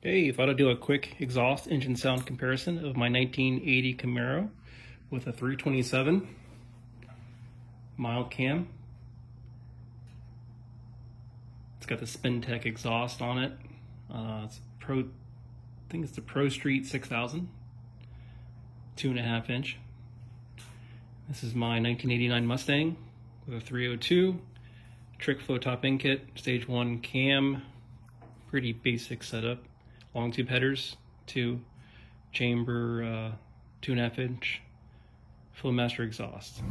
Hey, thought I'd do a quick exhaust engine sound comparison of my 1980 Camaro with a 327 mild cam. It's got the Spintech exhaust on it. It's Pro, I think it's the Pro Street 6000, 2.5 inch. This is my 1989 Mustang with a 302, trick flow top end kit, stage 1 cam, pretty basic setup. Long tube headers, 2 chamber, 2.5 inch Flowmaster exhaust.